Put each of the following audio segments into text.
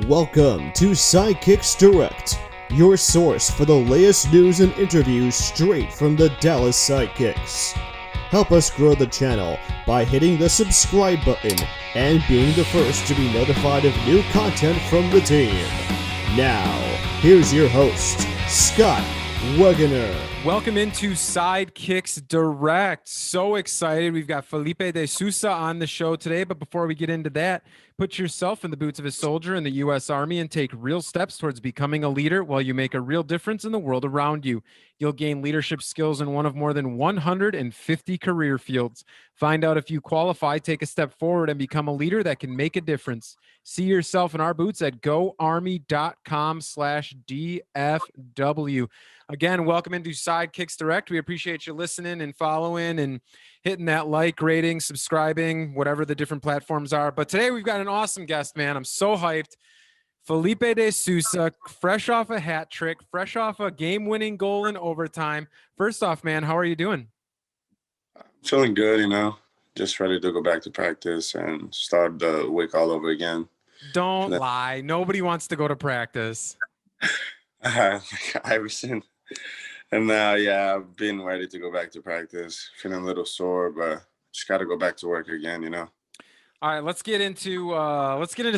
Welcome to SidekicksDirect, your source for the latest news and interviews straight from the Dallas Sidekicks. Help us grow the channel by hitting the subscribe button and being the first to be notified of new content from the team. Now, here's your host, Scott Wegener. Welcome into Sidekicks Direct. So excited. We've got Felipe De Sousa on the show today. But before we get into that, put yourself in the boots of a soldier in the U.S. Army and take real steps towards becoming a leader while you make a real difference in the world around you. You'll gain leadership skills in one of more than 150 career fields. Find out if you qualify, take a step forward, and become a leader that can make a difference. See yourself in our boots at goarmy.com/DFW. Again, welcome into Sidekicks Direct. We appreciate you listening and following and hitting that like, rating, subscribing, whatever the different platforms are. But today we've got an awesome guest, man. I'm so hyped. Felipe De Sousa, fresh off a hat trick, fresh off a game-winning goal in overtime. First off, man, how are you doing? Feeling good, just ready to go back to practice and start the week all over again. Don't lie. Nobody wants to go to practice. Iverson. And now, I've been ready to go back to practice. Feeling a little sore, but just got to go back to work again, All right, let's get into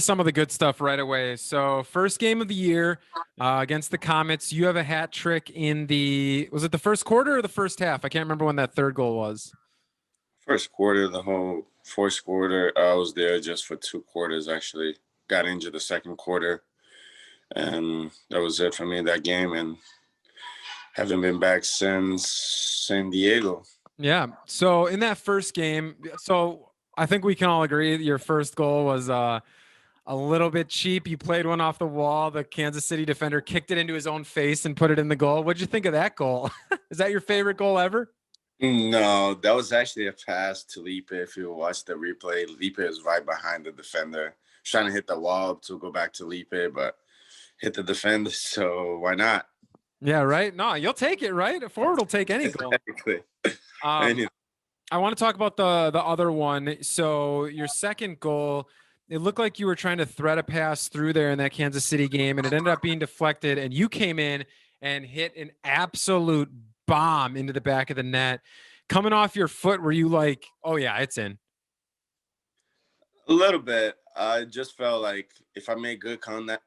some of the good stuff right away. So, first game of the year against the Comets. You have a hat trick in was it the first quarter or the first half? I can't remember when that third goal was. First quarter, the whole fourth quarter. I was there just for 2 quarters, actually. Got injured the second quarter. And that was it for me that game. And haven't been back since San Diego. Yeah. So in that first game, I think we can all agree that your first goal was a little bit cheap. You played one off the wall. The Kansas City defender kicked it into his own face and put it in the goal. What'd you think of that goal? Is that your favorite goal ever? No, that was actually a pass to Lipe. If you watch the replay, Lipe is right behind the defender, trying to hit the wall to go back to Lipe, but hit the defender. So why not? Yeah, right. No, you'll take it, right? A forward will take any goal. Exactly. I want to talk about the other one. So your second goal, it looked like you were trying to thread a pass through there in that Kansas City game, and it ended up being deflected, and you came in and hit an absolute bomb into the back of the net. Coming off your foot, were you like, oh, yeah, it's in? A little bit. I just felt like if I make good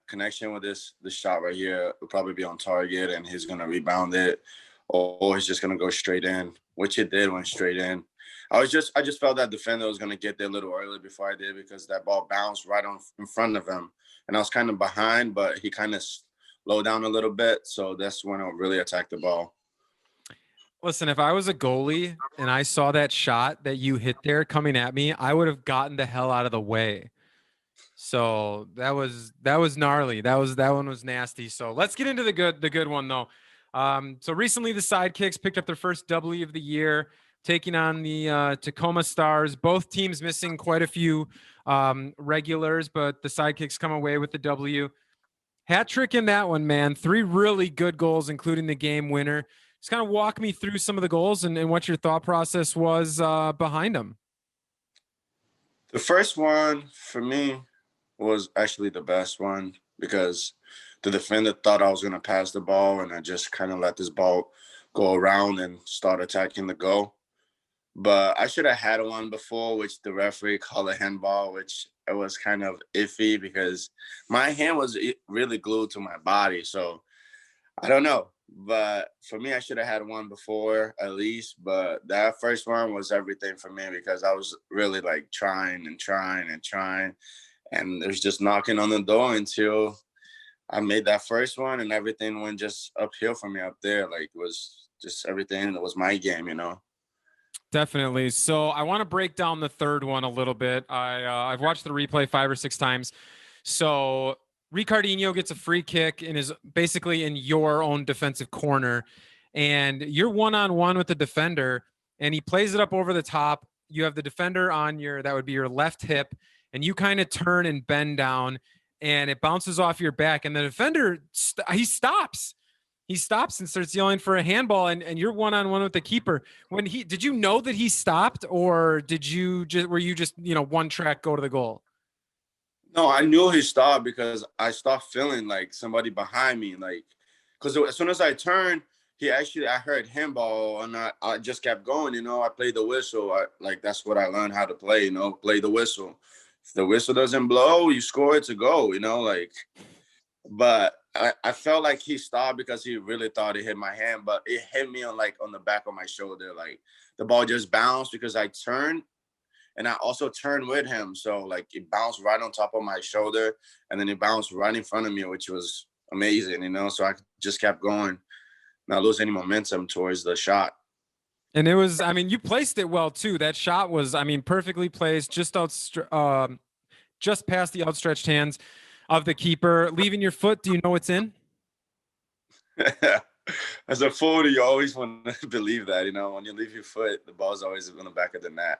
connection with this shot right here, it'll probably be on target, and he's going to rebound it, or he's just going to go straight in, which it did, went straight in. I just felt that defender was going to get there a little early before I did, because that ball bounced right in front of him. And I was kind of behind, but he kind of slowed down a little bit. So that's when I really attacked the ball. Listen, if I was a goalie and I saw that shot that you hit there coming at me, I would have gotten the hell out of the way. So that was gnarly. That one was nasty. So let's get into the good one though. So recently the Sidekicks picked up their first W of the year, taking on the Tacoma Stars. Both teams missing quite a few regulars, but the Sidekicks come away with the W. Hat trick in that one, man. 3 really good goals, including the game winner. Just kind of walk me through some of the goals and what your thought process was behind them. The first one for me was actually the best one, because the defender thought I was going to pass the ball, and I just kind of let this ball go around and start attacking the goal. But I should have had one before, which the referee called a handball, which it was kind of iffy because my hand was really glued to my body. So I don't know. But for me, I should have had one before at least. But that first one was everything for me, because I was really like trying. And it was just knocking on the door until I made that first one, and everything went just uphill for me up there. Like, it was just everything. It was my game, Definitely. So I want to break down the third one a little bit. I've watched the replay 5 or 6 times. So Ricardinho gets a free kick and is basically in your own defensive corner, and you're one-on-one with the defender, and he plays it up over the top. You have the defender on that would be your left hip, and you kind of turn and bend down, and it bounces off your back, and the defender, he stops and starts yelling for a handball, and you're one-on-one with the keeper. Did you know that he stopped, or were you just one track go to the goal? No, I knew he stopped because I started feeling like somebody behind me, like, because as soon as I turned, I heard him ball, and I just kept going. I played the whistle. That's what I learned how to play. Play the whistle. If the whistle doesn't blow, you score it to go. But I felt like he stopped because he really thought it hit my hand, but it hit me on the back of my shoulder. Like the ball just bounced because I turned, and I also turned with him. So like it bounced right on top of my shoulder, and then it bounced right in front of me, which was amazing. So I just kept going, not lose any momentum towards the shot. And it was, I mean, you placed it well too. That shot was, I mean, perfectly placed, just past the outstretched hands of the keeper, leaving your foot. Do you know what's in? As a forward, you always want to believe that, when you leave your foot, the ball's always in the back of the net.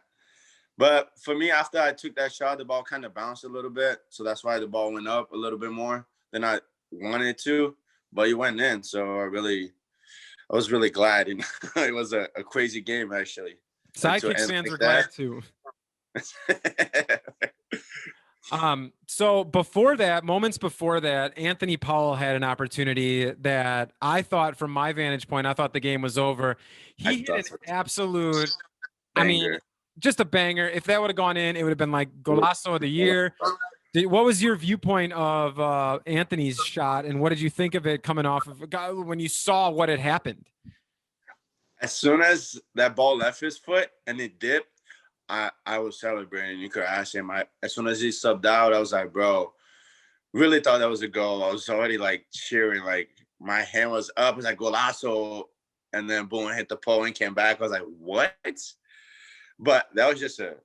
But for me, after I took that shot, the ball kind of bounced a little bit. So that's why the ball went up a little bit more than I wanted it to, but it went in. So I was really glad. It was a crazy game, actually. Sidekicks fans are glad too. So moments before that, Anthony Powell had an opportunity that I thought, from my vantage point, I thought the game was over. He hit an absolute, banger. I mean, just a banger. If that would have gone in, it would have been like Golazo of the year. What was your viewpoint of Anthony's shot, and what did you think of it coming off of when you saw what had happened? As soon as that ball left his foot and it dipped, I was celebrating. You could ask him. As soon as he subbed out, I was like, bro, really thought that was a goal. I was already like cheering, like my hand was up. It was like golazo, and then boom, hit the pole and came back. I was like, what? But that was just a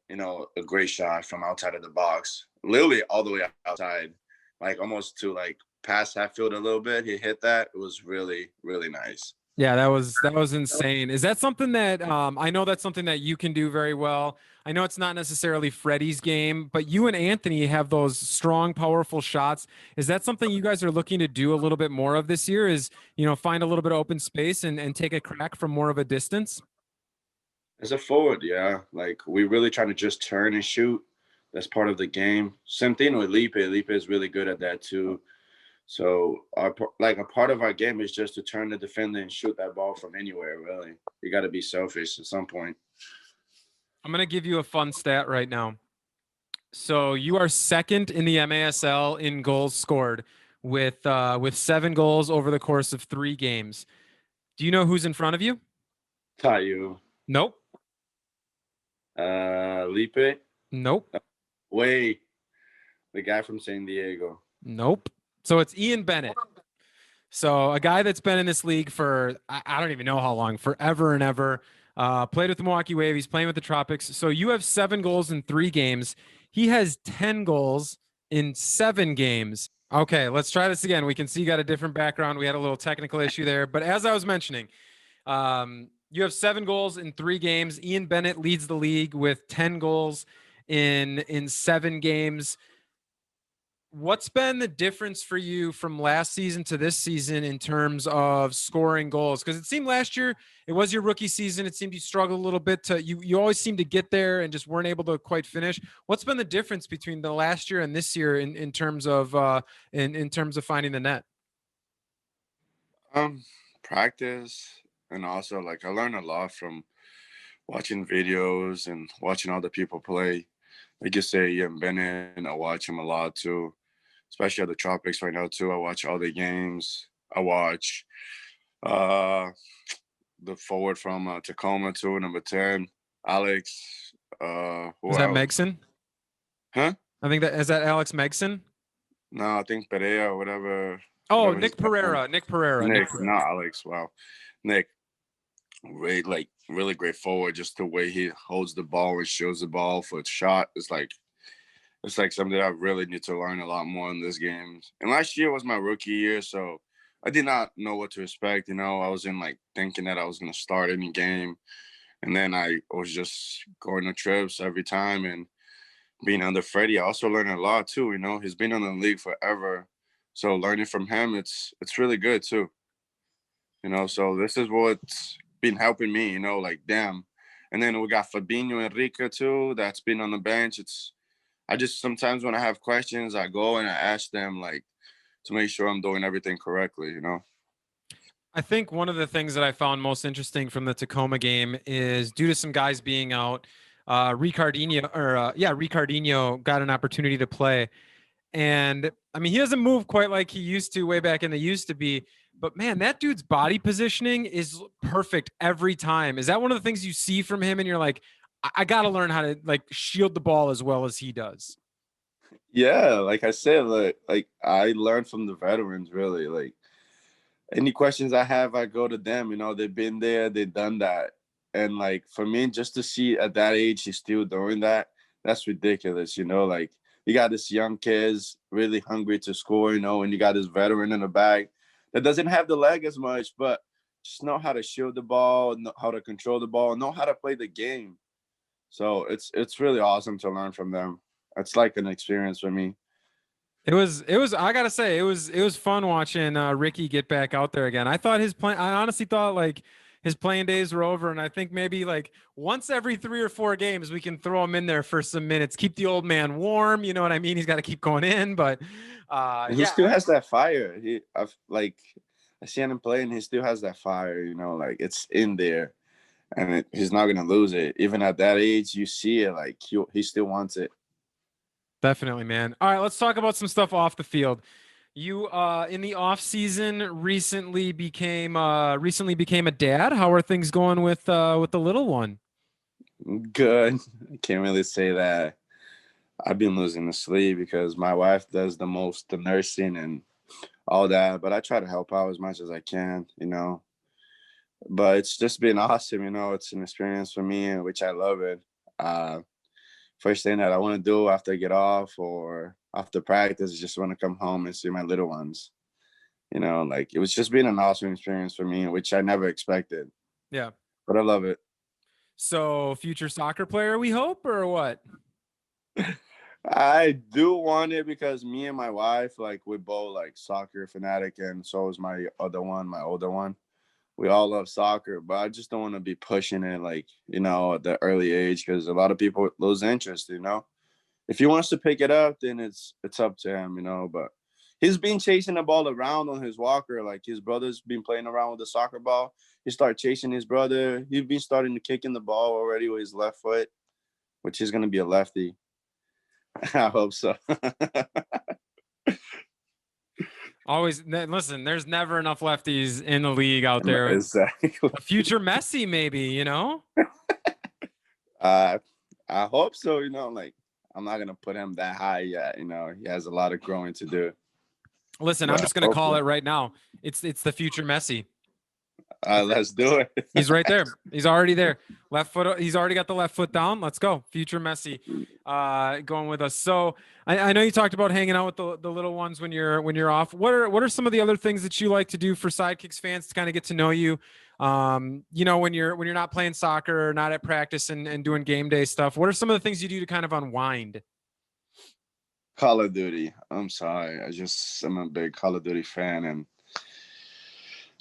great shot from outside of the box, literally all the way outside, like almost to like past half field a little bit. He hit that. It was really, really nice. Yeah, that was insane. Is that something that I know that's something that you can do very well? I know it's not necessarily Freddie's game, but you and Anthony have those strong, powerful shots. Is that something you guys are looking to do a little bit more of this year? Is, find a little bit of open space and take a crack from more of a distance? As a forward, yeah. Like we really trying to just turn and shoot. That's part of the game. Same thing with Lipe. Lipe is really good at that too. So a part of our game is just to turn the defender and shoot that ball from anywhere, really. You got to be selfish at some point. I'm going to give you a fun stat right now. So you are second in the MASL in goals scored with 7 goals over the course of 3 games. Do you know who's in front of you? Tayu. Nope. Lipe? Nope. Wait. The guy from San Diego. Nope. So it's Ian Bennett. So a guy that's been in this league for, I don't even know how long, forever and ever. Played with the Milwaukee Wave. He's playing with the Tropics. So you have 7 goals in 3 games. He has 10 goals in 7 games. Okay, let's try this again. We can see you got a different background. We had a little technical issue there. But as I was mentioning, you have 7 goals in 3 games. Ian Bennett leads the league with 10 goals in 7 games. What's been the difference for you from last season to this season in terms of scoring goals? Because it seemed last year it was your rookie season. It seemed you struggled a little bit you always seemed to get there and just weren't able to quite finish. What's been the difference between the last year and this year in terms of in terms of finding the net? Practice, and also like I learned a lot from watching videos and watching other people play. Like you say, Ian Bennett, I watch him a lot too. Especially at the Tropics right now too. I watch all the games. I watch the forward from Tacoma too, number 10, Alex. Is that Megson? Huh? I think is that Alex Megson? No, I think Perea or whatever. Oh, whatever Nick Pereira. Nick Pereira. Nick, not Alex. Wow. Nick. Really great forward. Just the way he holds the ball and shows the ball for a shot. It's like something that I really need to learn a lot more in this game. And last year was my rookie year, so I did not know what to expect. I was in thinking that I was going to start any game. And then I was just going to trips every time and being under Freddie. I also learned a lot too, He's been in the league forever. So learning from him, it's really good too. So this is what's been helping me, damn. And then we got Fabinho Enrique too, that's been on the bench. I just sometimes when I have questions, I go and I ask them like to make sure I'm doing everything correctly, you know. I think one of the things that I found most interesting from the Tacoma game is due to some guys being out, Ricardinho got an opportunity to play. And I mean, he doesn't move quite like he used to way back in the used to be, but man, that dude's body positioning is perfect every time. Is that one of the things you see from him and you're like, I got to learn how to like shield the ball as well as he does? Yeah, like I said, like I learned from the veterans really. Like any questions I have, I go to them. You know, they've been there, they've done that. And like for me, just to see at that age he's still doing that, that's ridiculous, you know, like you got this young kids really hungry to score, you know, and you got this veteran in the back that doesn't have the leg as much, but just know how to shield the ball, know how to control the ball, know how to play the game. So it's really awesome to learn from them. It's like an experience for me. I gotta say, it was fun watching Ricky get back out there again. I honestly thought like his playing days were over, and I think maybe like once every 3 or 4 games we can throw him in there for some minutes, keep the old man warm. You know what I mean? He's got to keep going in, but He still has that fire. I see him play, and he still has that fire. You know, like it's in there, and he's not gonna lose it. Even at that age, you see it. Like he still wants it. Definitely, man. All right, let's talk about some stuff off the field. You in the off season recently became a dad. How are things going with the little one? Good. I can't really say that. I've been losing the sleep because my wife does the nursing and all that, but I try to help out as much as I can, you know. But it's just been awesome, you know. It's an experience for me, which I love it. Uh, First thing that I want to do after I get off or after practice is just want to come home and see my little ones. You know, like it was just been an awesome experience for me, which I never expected. Yeah. But I love it. So, future soccer player, we hope, or what? I do want it because me and my wife, like we both like soccer fanatic, and so is my other one, my older one. We all love soccer, but I just don't want to be pushing it like, you know, at the early age because a lot of people lose interest, you know. If he wants to pick it up, then it's up to him, you know. But he's been chasing the ball around on his walker. Like his brother's been playing around with the soccer ball. He started chasing his brother. He's been starting to kick in the ball already with his left foot, which is gonna be a lefty. I hope so. Listen, there's never enough lefties in the league out there. Exactly. A future Messi, maybe, you know? I hope so, you know, like I'm not gonna put him that high yet, you know. He has a lot of growing to do. Listen, But I'm just gonna call it right now. It's the future Messi. Let's do it. He's right there. He's already there. Left foot. He's already got the left foot down. Let's go. Future Messi, going with us. So I know you talked about hanging out with the little ones when you're off. What are some of the other things that you like to do for Sidekicks fans to kind of get to know you? You know, when you're not playing soccer or not at practice and doing game day stuff. What are some of the things you do to kind of unwind? Call of Duty. I'm sorry. I'm a big Call of Duty fan, and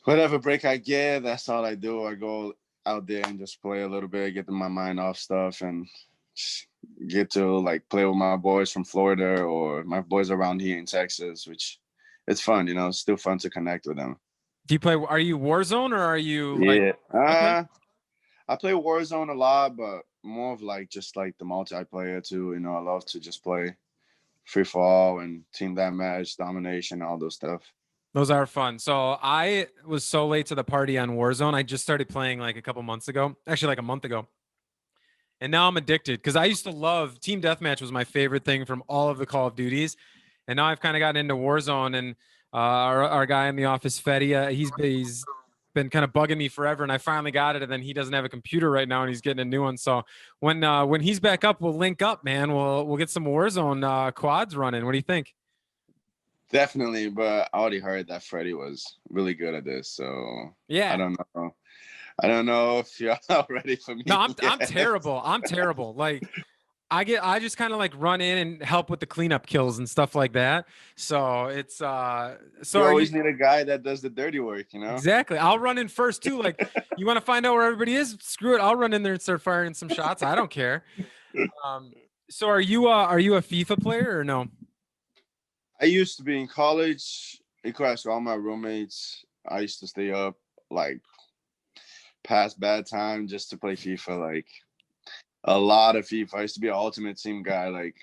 whatever break I get, that's all I do. I go out there and just play a little bit, get my mind off stuff, and just get to like play with my boys from Florida or my boys around here in Texas, which it's fun, you know. It's still fun to connect with them. Do you play? Are you Warzone or are you? Yeah, okay. I play Warzone a lot, but more of like just like the multiplayer too. You know, I love to just play free for all and team deathmatch, domination, all those stuff. Those are fun. So I was so late to the party on Warzone. I just started playing like a couple months ago, actually like a month ago. And now I'm addicted because I used to love Team Deathmatch was my favorite thing from all of the Call of Duties. And now I've kind of gotten into Warzone and our guy in the office, Fedia, he's been kind of bugging me forever. And I finally got it. And then he doesn't have a computer right now and he's getting a new one. So when he's back up, we'll link up, man. We'll get some Warzone quads running. What do you think? Definitely, but I already heard that Freddie was really good at this, so yeah, I don't know if you're ready for me. No, I'm terrible. I'm terrible. Like I just kind of like run in and help with the cleanup kills and stuff like that. So it's so you always need a guy that does the dirty work, you know? Exactly. I'll run in first too. Like you want to find out where everybody is? Screw it. I'll run in there and start firing some shots. I don't care. So are you a FIFA player or no? I used to be in college. In class with all my roommates. I used to stay up like past bad time just to play FIFA. Like a lot of FIFA. I used to be an ultimate team guy. Like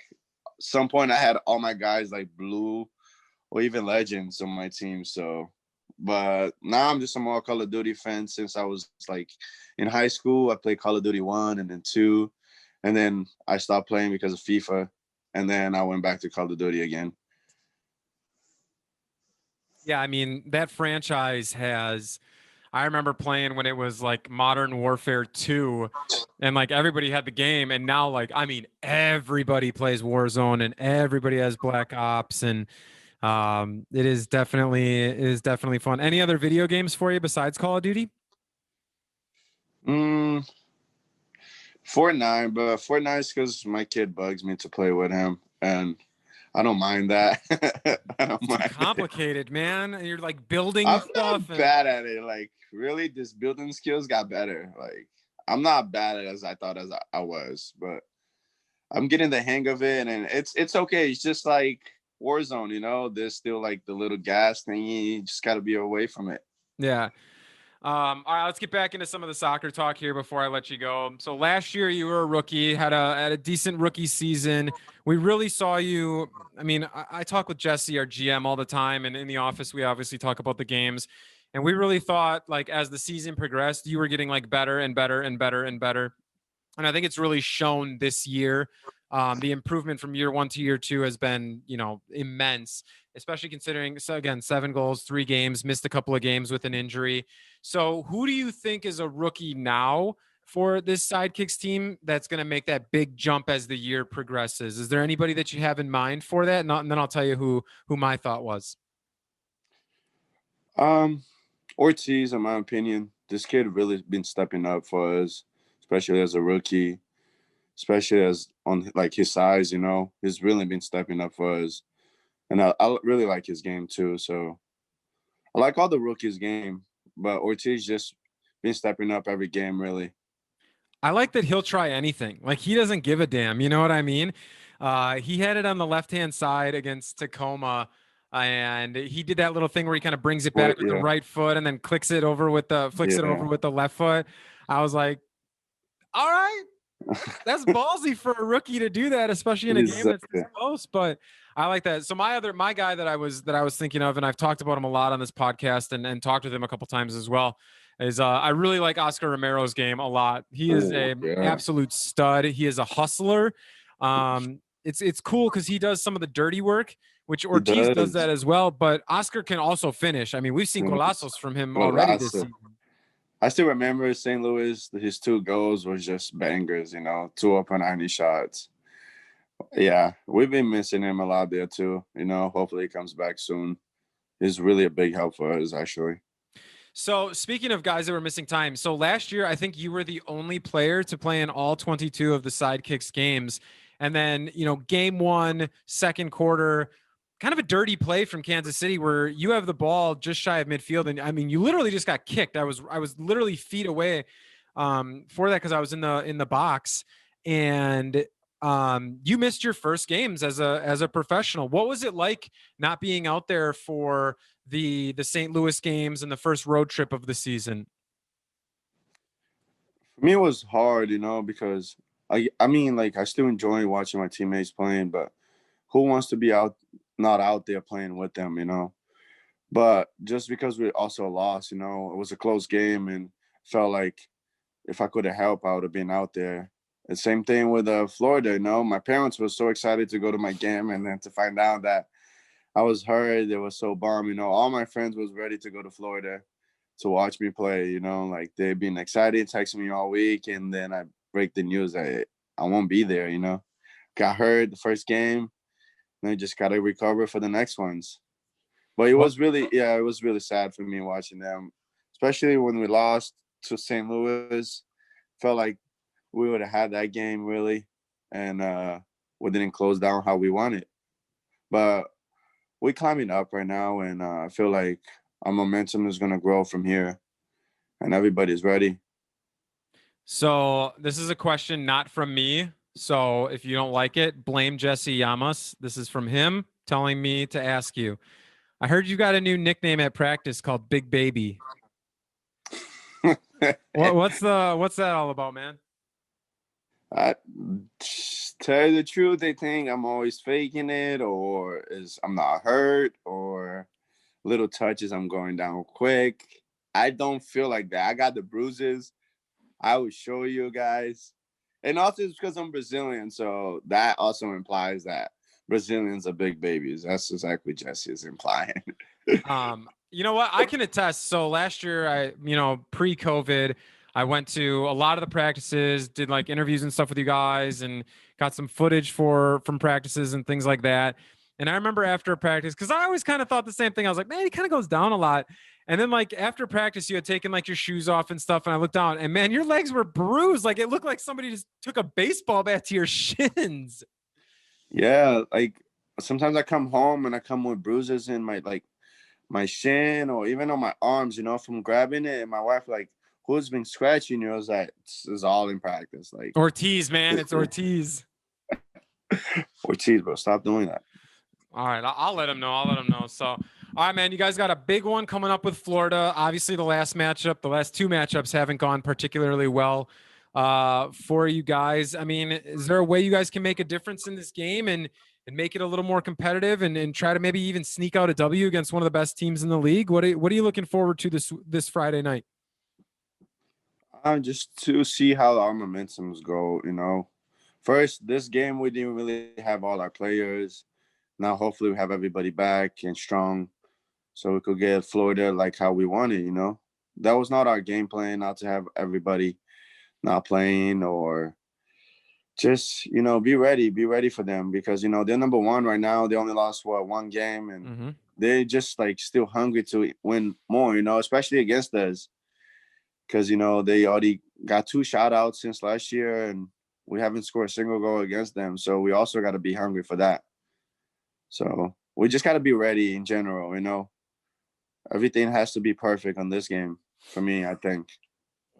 some point I had all my guys like blue or even legends on my team. So, but now I'm just a more Call of Duty fan since I was like in high school. I played Call of Duty 1 and then 2, and then I stopped playing because of FIFA, and then I went back to Call of Duty again. Yeah, I mean, that franchise has, I remember playing when it was like Modern Warfare 2 and like everybody had the game, and now like I mean everybody plays Warzone and everybody has Black Ops, and it is definitely fun. Any other video games for you besides Call of Duty? Mm, Fortnite, but Fortnite's because my kid bugs me to play with him, and I don't mind that. I don't It's too mind it. complicated, man. And you're like building I'm stuff not and bad at it. Like, really, this building skills got better. Like, I'm not bad at it as I thought as I was, but I'm getting the hang of it, and it's okay. It's just like Warzone, you know. There's still like the little gas thingy. You just got to be away from it. yeah. All right, let's get back into some of the soccer talk here before I let you go. So last year you were a rookie, had a decent rookie season. We really saw you. I mean, I talk with Jesse, our GM, all the time, and in the office we obviously talk about the games. And we really thought, like, as the season progressed, you were getting like better and better and better and better. And I think it's really shown this year. The improvement from year one to year two has been, immense, especially considering, so again, 7 goals, 3 games, missed a couple of games with an injury. So, who do you think is a rookie now for this Sidekicks team that's going to make that big jump as the year progresses? Is there anybody that you have in mind for that? And then I'll tell you who my thought was. Um, Ortiz, in my opinion, this kid really been stepping up for us, especially as a rookie, especially as on like his size. You know, he's really been stepping up for us, and I really like his game too. So I like all the rookies' game, but Ortiz just been stepping up every game, really. I like that he'll try anything. Like he doesn't give a damn. You know what I mean? He had it on the left hand side against Tacoma, and he did that little thing where he kind of brings it back But with the yeah, right foot and then flicks it over yeah, with the left foot. I was like, all right, that's ballsy for a rookie to do that, especially in a game that's this exactly. close. But I like that. So my guy that I was thinking of, and I've talked about him a lot on this podcast and talked with him a couple times as well, is I really like Oscar Romero's game a lot. He is Oh a yeah, absolute stud. He is a hustler. It's cool because he does some of the dirty work, which he Ortiz does does. that as well. But Oscar can also finish. I mean, we've seen golazos from him already this Golazo. season. I still remember St. Louis. His 2 goals was just bangers. You know, 2 up and 90 shots. Yeah, we've been missing him a lot there too. You know, hopefully he comes back soon. He's really a big help for us, actually. So speaking of guys that were missing time, so last year I think you were the only player to play in all 22 of the Sidekicks games. And then, game one, second quarter, kind of a dirty play from Kansas City where you have the ball just shy of midfield. And I mean, you literally just got kicked. I was literally feet away for that because I was in the box. And you missed your first games as a professional. What was it like not being out there for the St. Louis games and the first road trip of the season? For me, it was hard, you know, because I mean, like I still enjoy watching my teammates playing, but who wants to be not out there playing with them, you know? But just because we also lost, you know, it was a close game and felt like if I could have helped, I would have been out there. The same thing with Florida, you know. My parents were so excited to go to my game, and then to find out that I was hurt, they were so bummed. You know, all my friends was ready to go to Florida to watch me play. You know, like they've been excited, texting me all week, and then I break the news that I won't be there. You know, got hurt the first game, and I just got to recover for the next ones. But Well, it was really sad for me watching them, especially when we lost to St. Louis. Felt like we would have had that game really, and we didn't close down how we wanted. But we're climbing up right now, and I feel like our momentum is gonna grow from here, and everybody's ready. so this is a question not from me. So if you don't like it, blame Jesse Yamas. This is from him telling me to ask you. I heard you got a new nickname at practice called Big Baby. What's that all about, man? Tell you the truth, they think I'm always faking it, or I'm not hurt, or little touches I'm going down quick. I don't feel like that. I got the bruises. I will show you guys. And also it's because I'm Brazilian, so that also implies that Brazilians are big babies. That's exactly Jesse is implying. You know what? I can attest. So last year, pre-COVID, I went to a lot of the practices, did like interviews and stuff with you guys, and got some footage from practices and things like that. And I remember after a practice, because I always kind of thought the same thing. I was like, man, he kind of goes down a lot. And then like after practice, you had taken like your shoes off and stuff. And I looked down and man, your legs were bruised. Like it looked like somebody just took a baseball bat to your shins. Yeah. Like sometimes I come home and I come with bruises in my shin or even on my arms, from grabbing it. And my wife like, who's been scratching you? I was like, it's all in practice. Like Ortiz, man. It's Ortiz. Ortiz, bro. Stop doing that. All right, I'll let him know. So, all right, man, you guys got a big one coming up with Florida. Obviously, the last two matchups haven't gone particularly well for you guys. I mean, is there a way you guys can make a difference in this game and make it a little more competitive and try to maybe even sneak out a W against one of the best teams in the league? What are you looking forward to this Friday night? Just to see how our momentums go, First, this game, we didn't really have all our players. Now, hopefully, we have everybody back and strong so we could get Florida like how we wanted, That was not our game plan, not to have everybody not playing or just, be ready for them because, they're number one right now. They only lost, one game, and they're just, still hungry to win more, especially against us because, they already got 2 shoutouts since last year, and we haven't scored a single goal against them. So we also got to be hungry for that. So we just got to be ready in general, Everything has to be perfect on this game for me, I think.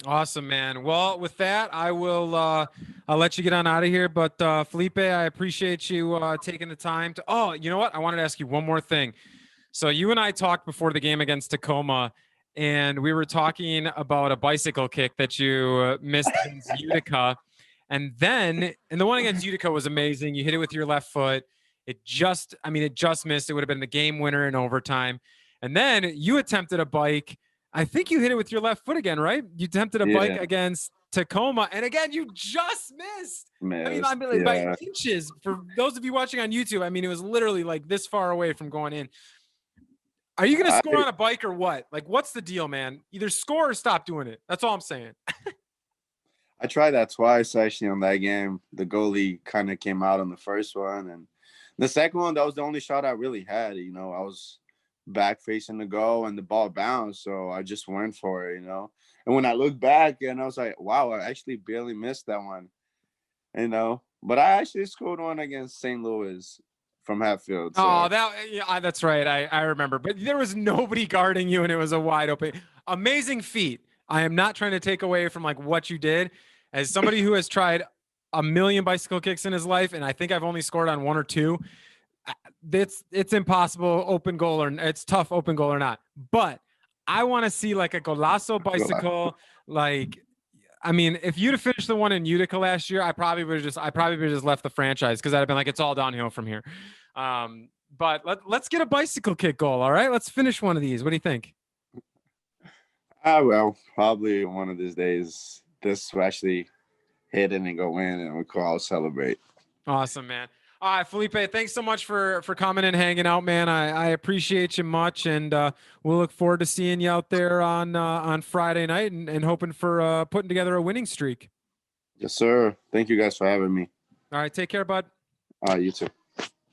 Awesome, man. Well, with that, I'll let you get on out of here. But Felipe, I appreciate you taking the time to. Oh, you know what? I wanted to ask you one more thing. So you and I talked before the game against Tacoma, and we were talking about a bicycle kick that you missed against Utica. And the one against Utica was amazing. You hit it with your left foot. It just missed. It would have been the game winner in overtime. And then you attempted a bike. I think you hit it with your left foot again, right? You attempted a bike against Tacoma. And again, you just missed. By inches. For those of you watching on YouTube, it was literally like this far away from going in. Are you going to score on a bike or what? Like, what's the deal, man? Either score or stop doing it. That's all I'm saying. I tried that twice, actually, on that game. The goalie kind of came out on the first one. And the second one, that was the only shot I really had. I was back facing the goal and the ball bounced. So I just went for it, And when I looked back, and I was like, wow, I actually barely missed that one, But I actually scored one against St. Louis from half field. So. Oh, that's right. I remember. But there was nobody guarding you, and it was a wide open. Amazing feat. I am not trying to take away from what you did. As somebody who has tried a million bicycle kicks in his life, and I think I've only scored on 1 or 2, it's impossible open goal or it's tough open goal or not. But I want to see like a golazo bicycle. If you'd have finished the one in Utica last year, I probably would have just left the franchise because I'd have been like, it's all downhill from here. But let's get a bicycle kick goal. All right, let's finish one of these. What do you think? Well, probably one of these days, this will actually hit it and go in, and we'll all celebrate. Awesome, man. All right, Felipe, thanks so much for coming and hanging out, man. I appreciate you much, and we'll look forward to seeing you out there on Friday night and hoping for putting together a winning streak. Yes, sir. Thank you guys for having me. All right, take care, bud. You too.